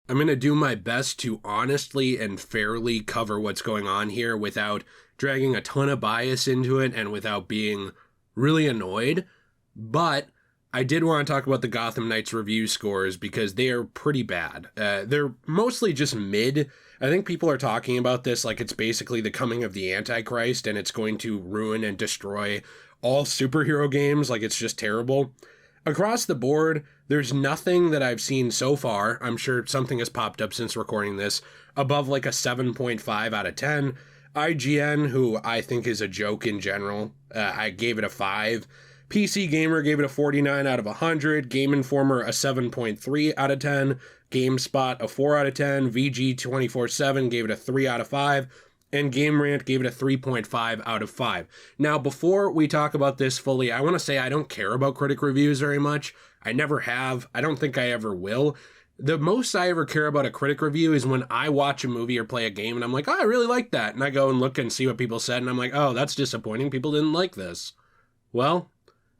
I'm going to do my best to honestly and fairly cover what's going on here without dragging a ton of bias into it and without being really annoyed. But I did want to talk about the Gotham Knights review scores because they are pretty bad. They're mostly just mid. I think people are talking about this like it's basically the coming of the Antichrist and it's going to ruin and destroy all superhero games. Like, it's just terrible. Across the board, there's nothing that I've seen so far, I'm sure something has popped up since recording this, above like a 7.5 out of 10. IGN, who I think is a joke in general, I gave it a 5. PC Gamer gave it a 49 out of 100. Game Informer a 7.3 out of 10. GameSpot a 4 out of 10. VG247 gave it a 3 out of 5. And Game Rant gave it a 3.5 out of 5. Now, before we talk about this fully, I want to say I don't care about critic reviews very much. I never have. I don't think I ever will. The most I ever care about a critic review is when I watch a movie or play a game and I'm like, oh, I really like that. And I go and look and see what people said and I'm like, oh, that's disappointing. People didn't like this. Well,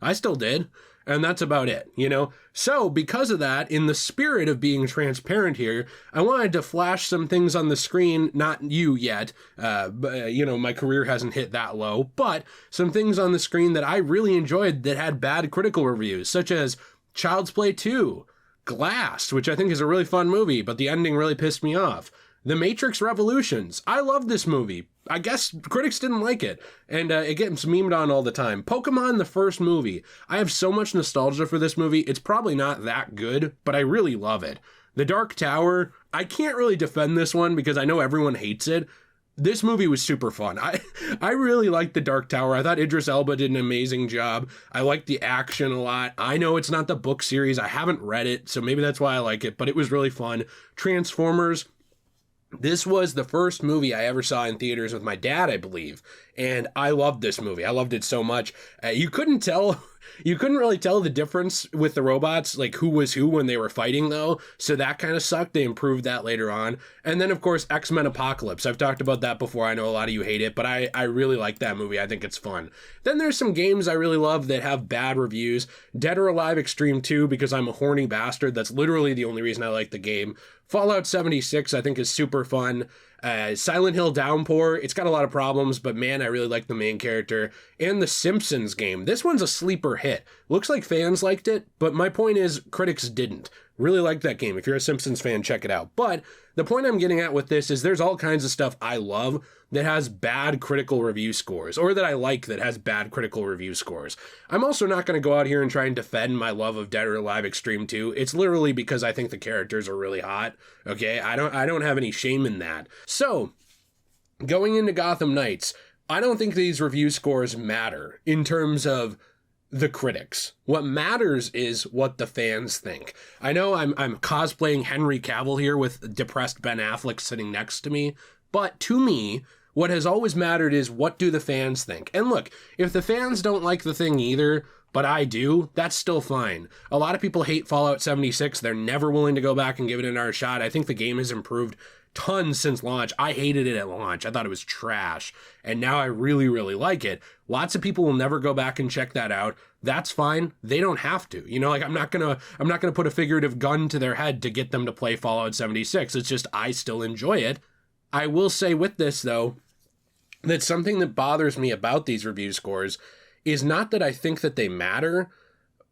I still did. And that's about it, you know? So because of that, in the spirit of being transparent here, I wanted to flash some things on the screen, not you yet, but, you know, my career hasn't hit that low, but some things on the screen that I really enjoyed that had bad critical reviews, such as Child's Play 2, Glass, which I think is a really fun movie, but the ending really pissed me off. The Matrix Revolutions. I love this movie. I guess critics didn't like it, and it gets memed on all the time. Pokemon, the first movie. I have so much nostalgia for this movie. It's probably not that good, but I really love it. The Dark Tower. I can't really defend this one because I know everyone hates it. This movie was super fun. I really liked The Dark Tower. I thought Idris Elba did an amazing job. I liked the action a lot. I know it's not the book series. I haven't read it, so maybe that's why I like it, but it was really fun. Transformers. This was the first movie I ever saw in theaters with my dad, I believe, and I loved this movie. I loved it so much. You couldn't really tell the difference with the robots, like who was who when they were fighting, though, so that kind of sucked. They improved that later on. And then, of course, X-Men Apocalypse. I've talked about that before. I know a lot of you hate it, but I really like that movie. I think it's fun. Then there's some games I really love that have bad reviews. Dead or Alive Extreme 2, because I'm a horny bastard. That's literally the only reason I like the game. Fallout 76, I think, is super fun. Silent Hill Downpour, it's got a lot of problems, but man, I really like the main character. And the Simpsons game. This one's a sleeper hit. Looks like fans liked it, but my point is critics didn't. Really like that game. If you're a Simpsons fan, check it out. But the point I'm getting at with this is there's all kinds of stuff I love that has bad critical review scores, or that I like that has bad critical review scores. I'm also not going to go out here and try and defend my love of Dead or Alive Extreme 2. It's literally because I think the characters are really hot. Okay, I don't have any shame in that. So, going into Gotham Knights, I don't think these review scores matter in terms of the critics. What matters is what the fans think. I know I'm cosplaying Henry Cavill here with depressed Ben Affleck sitting next to me, but to me, what has always mattered is what do the fans think. And look, if the fans don't like the thing either, but I do, that's still fine. A lot of people hate Fallout 76. They're never willing to go back and give it another shot. I think the game has improved tons since launch. I hated it at launch. I thought it was trash. And now I really, really like it. Lots of people will never go back and check that out. That's fine. They don't have to. You know, like I'm not gonna put a figurative gun to their head to get them to play Fallout 76. It's just I still enjoy it. I will say with this though, that something that bothers me about these review scores is not that I think that they matter,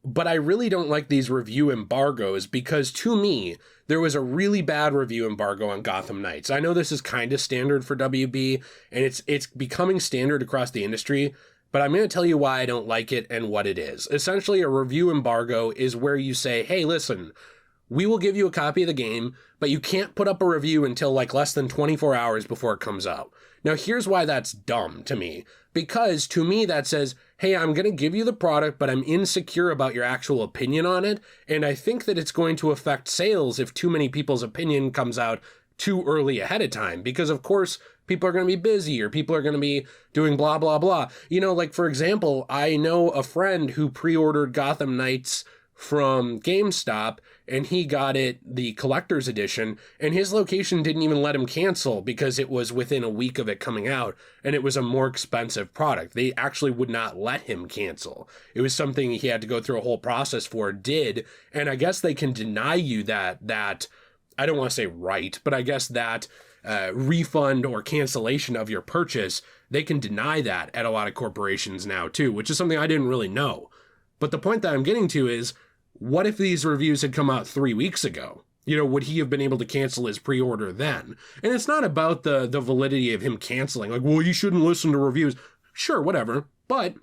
but I really don't like these review embargoes because to me, there was a really bad review embargo on Gotham Knights. I know this is kind of standard for WB and it's becoming standard across the industry, but I'm going to tell you why I don't like it and what it is. Essentially, a review embargo is where you say, hey, listen, we will give you a copy of the game, but you can't put up a review until like less than 24 hours before it comes out. Now, here's why that's dumb to me. Because to me, that says, hey, I'm going to give you the product, but I'm insecure about your actual opinion on it. And I think that it's going to affect sales if too many people's opinion comes out too early ahead of time. Because, of course, people are going to be busy or people are going to be doing blah, blah, blah. You know, like, for example, I know a friend who pre-ordered Gotham Knights from GameStop and he got it the collector's edition and his location didn't even let him cancel because it was within a week of it coming out and it was a more expensive product. They actually would not let him cancel. It was something he had to go through a whole process for, and I guess they can deny you that I don't want to say right, but I guess that refund or cancellation of your purchase, they can deny that at a lot of corporations now too, which is something I didn't really know. But the point that I'm getting to is, what if these reviews had come out 3 weeks ago? Would he have been able to cancel his pre-order then? And it's not about the validity of him canceling. Like, well, you shouldn't listen to reviews. Sure, whatever. But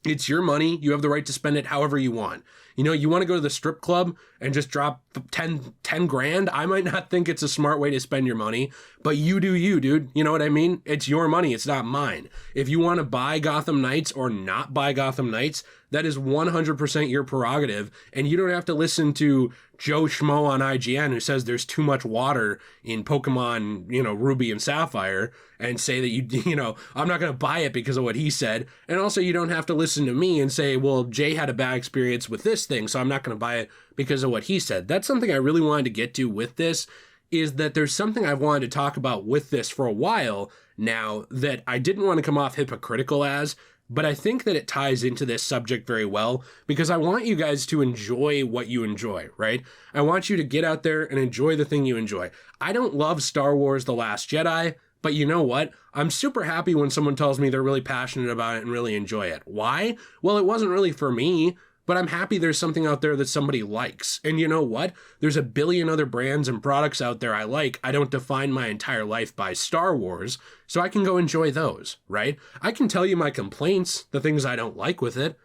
it's your money. You have the right to spend it however you want. You want to go to the strip club and just drop 10 grand? I might not think it's a smart way to spend your money, but you do you, dude. You know what I mean? It's your money. It's not mine. If you want to buy Gotham Knights or not buy Gotham Knights, that is 100% your prerogative, and you don't have to listen to Joe Schmo on IGN who says there's too much water in Pokemon, Ruby and Sapphire, and say that I'm not going to buy it because of what he said. And also, you don't have to listen to me and say, well, Jay had a bad experience with this thing, so I'm not going to buy it because of what he said. That's something I really wanted to get to with this, is that there's something I've wanted to talk about with this for a while now that I didn't want to come off hypocritical as, but I think that it ties into this subject very well, because I want you guys to enjoy what you enjoy, right? I want you to get out there and enjoy the thing you enjoy. I don't love Star Wars The Last Jedi, but you know what? I'm super happy when someone tells me they're really passionate about it and really enjoy it. Why? Well, it wasn't really for me, but I'm happy there's something out there that somebody likes. And you know what? There's a billion other brands and products out there I like. I don't define my entire life by Star Wars, so I can go enjoy those, right? I can tell you my complaints, the things I don't like with it,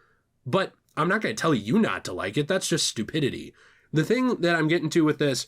but I'm not going to tell you not to like it. That's just stupidity. The thing that I'm getting to with this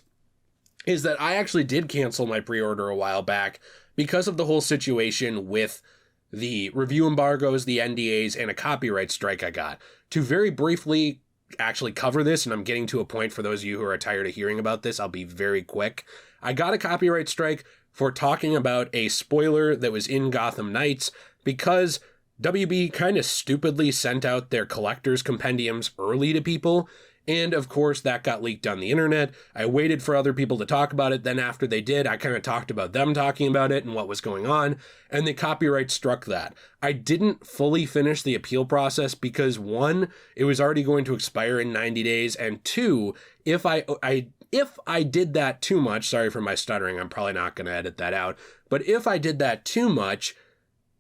is that I actually did cancel my pre-order a while back because of the whole situation with the review embargoes, the NDAs, and a copyright strike I got. To very briefly actually cover this, and I'm getting to a point for those of you who are tired of hearing about this, I'll be very quick. I got a copyright strike for talking about a spoiler that was in Gotham Knights because WB kind of stupidly sent out their collector's compendiums early to people. And of course, that got leaked on the internet. I waited for other people to talk about it. Then after they did, I kind of talked about them talking about it and what was going on. And the copyright struck that. I didn't fully finish the appeal process because, one, it was already going to expire in 90 days. And two, if I did that too much, sorry for my stuttering, I'm probably not going to edit that out. But if I did that too much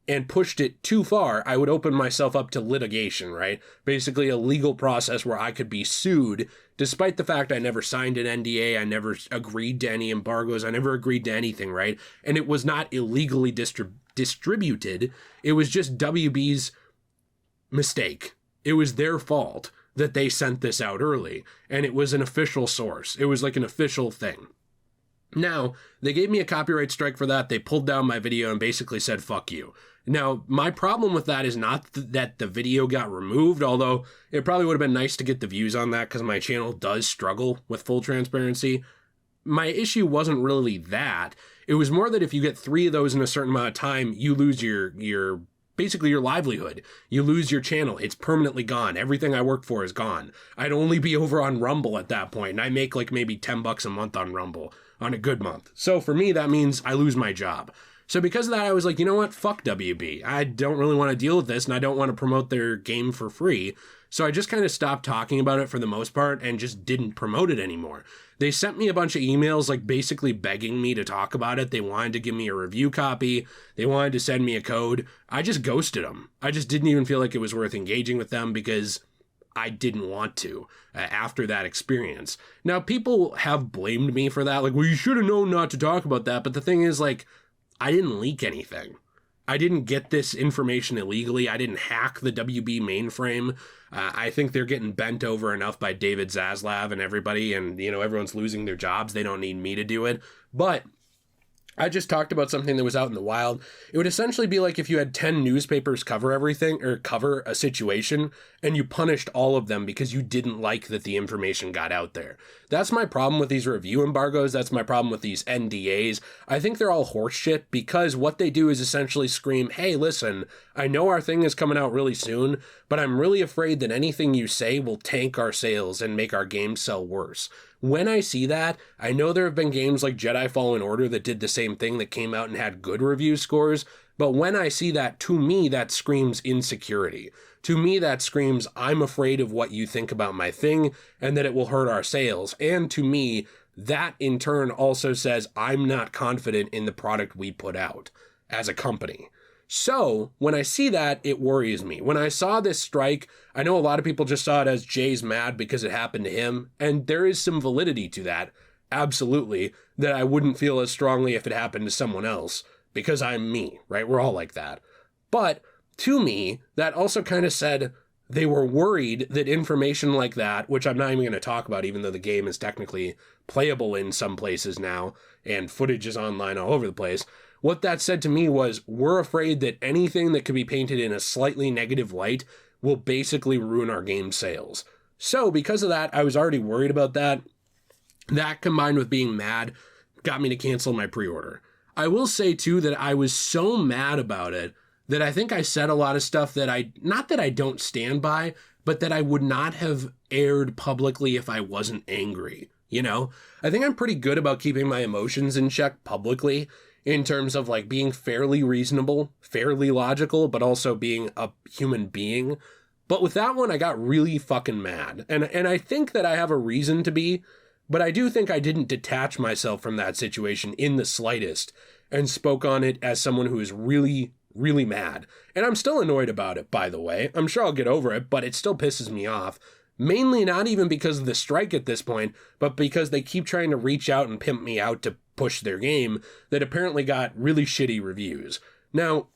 and pushed it too far, I would open myself up to litigation, right? Basically a legal process where I could be sued, despite the fact I never signed an NDA, I never agreed to any embargoes, I never agreed to anything, right? And it was not illegally distributed, it was just WB's mistake. It was their fault that they sent this out early, and it was an official source. It was like an official thing. Now, they gave me a copyright strike for that. They pulled down my video and basically said, fuck you. Now, my problem with that is not that the video got removed, although it probably would have been nice to get the views on that because my channel does struggle with full transparency. My issue wasn't really that. It was more that if you get 3 of those in a certain amount of time, you lose your basically your livelihood. You lose your channel. It's permanently gone. Everything I worked for is gone. I'd only be over on Rumble at that point, and I make like maybe $10 a month on Rumble on a good month. So for me, that means I lose my job. So because of that, I was like, you know what? Fuck WB. I don't really want to deal with this, and I don't want to promote their game for free. So I just kind of stopped talking about it for the most part and just didn't promote it anymore. They sent me a bunch of emails, like basically begging me to talk about it. They wanted to give me a review copy. They wanted to send me a code. I just ghosted them. I just didn't even feel like it was worth engaging with them because I didn't want to after that experience. Now, people have blamed me for that. Like, well, you should have known not to talk about that. But the thing is, like, I didn't leak anything. I didn't get this information illegally. I didn't hack the WB mainframe. I think they're getting bent over enough by David Zaslav and everybody, and, everyone's losing their jobs. They don't need me to do it. But I just talked about something that was out in the wild. It would essentially be like if you had 10 newspapers cover everything or cover a situation and you punished all of them because you didn't like that the information got out there. That's my problem with these review embargoes. That's my problem with these NDAs. I think they're all horseshit because what they do is essentially scream, hey, listen, I know our thing is coming out really soon, but I'm really afraid that anything you say will tank our sales and make our game sell worse. When I see that, I know there have been games like Jedi Fallen Order that did the same thing, that came out and had good review scores, but when I see that, to me, that screams insecurity. To me, that screams, I'm afraid of what you think about my thing and that it will hurt our sales. And to me, that in turn also says I'm not confident in the product we put out as a company. So when I see that, it worries me. When I saw this strike, I know a lot of people just saw it as Jay's mad because it happened to him, and there is some validity to that, absolutely, that I wouldn't feel as strongly if it happened to someone else, because I'm me, right? We're all like that. But to me, that also kind of said they were worried that information like that, which I'm not even going to talk about, even though the game is technically playable in some places now, and footage is online all over the place. What that said to me was, we're afraid that anything that could be painted in a slightly negative light will basically ruin our game sales. So because of that, I was already worried about that. That combined with being mad got me to cancel my pre-order. I will say too that I was so mad about it that I think I said a lot of stuff that not that I don't stand by, but that I would not have aired publicly if I wasn't angry. You know, I think I'm pretty good about keeping my emotions in check publicly, in terms of like being fairly reasonable, fairly logical, but also being a human being. But with that one, I got really fucking mad. And I think that I have a reason to be, but I do think I didn't detach myself from that situation in the slightest and spoke on it as someone who is really, really mad. And I'm still annoyed about it, by the way. I'm sure I'll get over it, but it still pisses me off. Mainly not even because of the strike at this point, but because they keep trying to reach out and pimp me out to push their game that apparently got really shitty reviews. Now,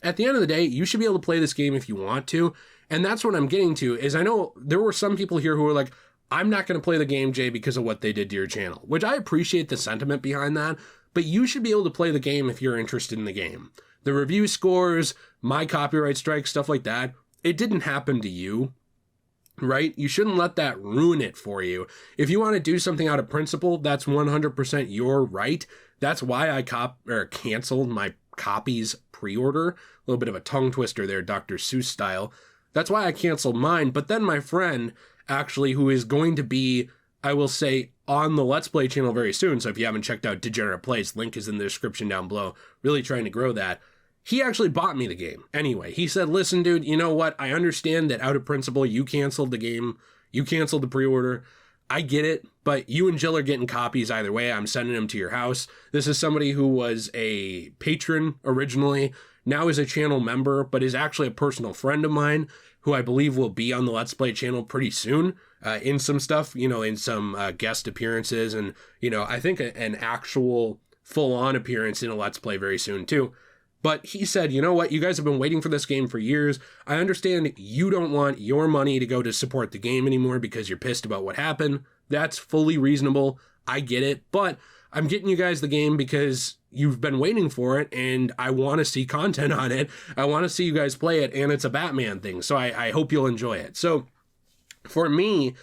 at the end of the day, you should be able to play this game if you want to. And that's what I'm getting to, is I know there were some people here who were like, I'm not going to play the game, Jay, because of what they did to your channel, which I appreciate the sentiment behind that, but you should be able to play the game if you're interested in the game. The review scores, my copyright strike, stuff like that, it didn't happen to you. Right? You shouldn't let that ruin it for you. If you want to do something out of principle, that's 100% your right. That's why I canceled my copies pre-order. A little bit of a tongue twister there, Dr. Seuss style. That's why I canceled mine. But then my friend, actually, who is going to be, I will say, on the Let's Play channel very soon. So if you haven't checked out Degenerate Plays, link is in the description down below. Really trying to grow that. He actually bought me the game. Anyway, he said, listen, dude, you know what? I understand that out of principle, you canceled the game. You canceled the pre-order. I get it, but you and Jill are getting copies either way. I'm sending them to your house. This is somebody who was a patron originally, now is a channel member, but is actually a personal friend of mine who I believe will be on the Let's Play channel pretty soon in some stuff, you know, in some guest appearances. And, you know, I think an actual full-on appearance in a Let's Play very soon too. But he said, you know what, you guys have been waiting for this game for years. I understand you don't want your money to go to support the game anymore because you're pissed about what happened. That's fully reasonable. I get it. But I'm getting you guys the game because you've been waiting for it and I want to see content on it. I want to see you guys play it, and it's a Batman thing. So I hope you'll enjoy it. So for me,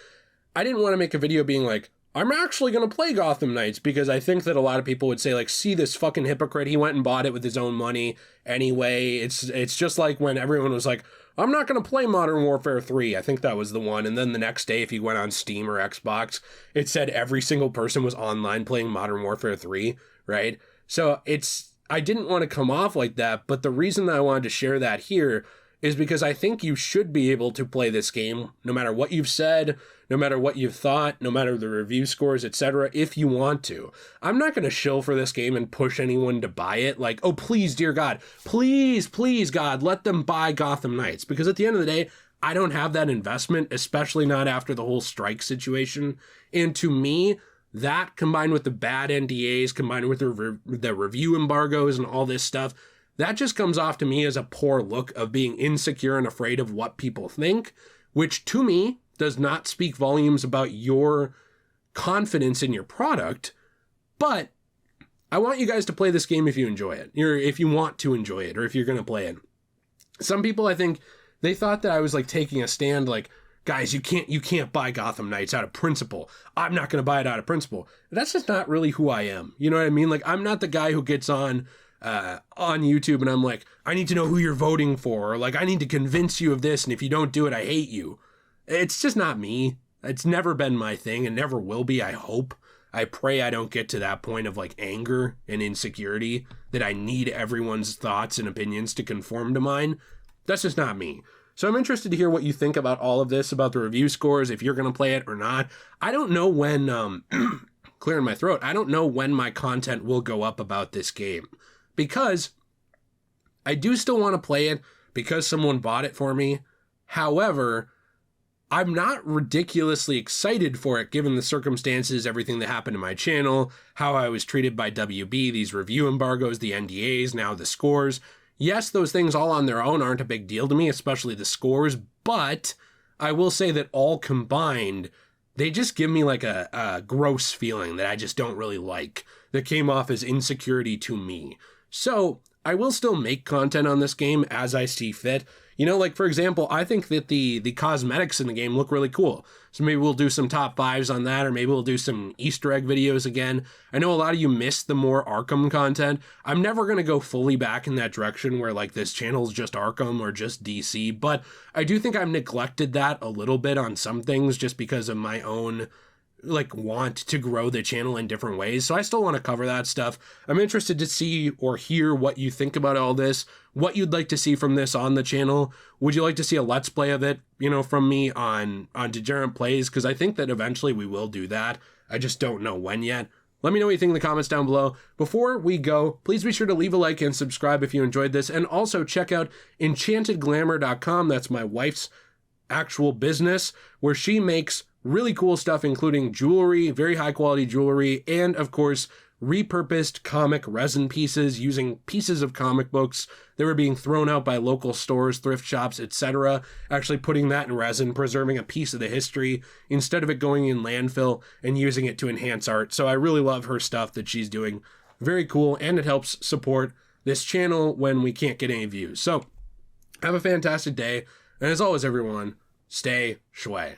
I didn't want to make a video being like, I'm actually going to play Gotham Knights, because I think that a lot of people would say, like, see this fucking hypocrite, he went and bought it with his own money anyway. It's just like when everyone was like, I'm not going to play Modern Warfare 3. I think that was the one. And then the next day, if you went on Steam or Xbox, it said every single person was online playing Modern Warfare 3, right? So I didn't want to come off like that, but the reason that I wanted to share that here is because I think you should be able to play this game no matter what you've said, no matter what you've thought, no matter the review scores, etc., if you want to. I'm not going to shill for this game and push anyone to buy it like, oh, please, dear God, please, God, let them buy Gotham Knights. Because at the end of the day, I don't have that investment, especially not after the whole strike situation. And to me, that combined with the bad NDAs, combined with the review embargoes and all this stuff, that just comes off to me as a poor look of being insecure and afraid of what people think, which to me does not speak volumes about your confidence in your product. But I want you guys to play this game if you enjoy it, or if you want to enjoy it, or if you're going to play it. Some people, I think, they thought that I was like taking a stand like, guys, you can't buy Gotham Knights out of principle. I'm not going to buy it out of principle. That's just not really who I am. You know what I mean? Like, I'm not the guy who gets on YouTube and I'm like, I need to know who you're voting for, or like, I need to convince you of this, and if you don't do it, I hate you. It's just not me. It's never been my thing and never will be, I hope. I pray I don't get to that point of like anger and insecurity that I need everyone's thoughts and opinions to conform to mine. That's just not me. So I'm interested to hear what you think about all of this, about the review scores, if you're going to play it or not. I don't know when clearing my throat. I don't know when my content will go up about this game, because I do still want to play it because someone bought it for me. However, I'm not ridiculously excited for it given the circumstances, everything that happened to my channel, how I was treated by WB, these review embargoes, the NDAs, now the scores. Yes, those things all on their own aren't a big deal to me, especially the scores, but I will say that all combined, they just give me like a gross feeling that I just don't really like, that came off as insecurity to me. So I will still make content on this game as I see fit. You know, like, for example, I think that the cosmetics in the game look really cool. So maybe we'll do some top 5s on that, or maybe we'll do some Easter egg videos again. I know a lot of you miss the more Arkham content. I'm never going to go fully back in that direction where, like, this channel is just Arkham or just DC, but I do think I've neglected that a little bit on some things just because of my own, like, want to grow the channel in different ways. So I still want to cover that stuff. I'm interested to see or hear what you think about all this, what you'd like to see from this on the channel. Would you like to see a Let's Play of it, you know, from me on Degenerate Plays? Because I think that eventually we will do that. I just don't know when yet. Let me know what you think in the comments down below. Before we go, please be sure to leave a like and subscribe if you enjoyed this. And also check out enchantedglamour.com. That's my wife's actual business, where she makes really cool stuff, including jewelry, very high quality jewelry, and of course, repurposed comic resin pieces using pieces of comic books that were being thrown out by local stores, thrift shops, etc. Actually putting that in resin, preserving a piece of the history instead of it going in landfill and using it to enhance art. So I really love her stuff that she's doing. Very cool, and it helps support this channel when we can't get any views. So have a fantastic day, and as always, everyone, stay shui.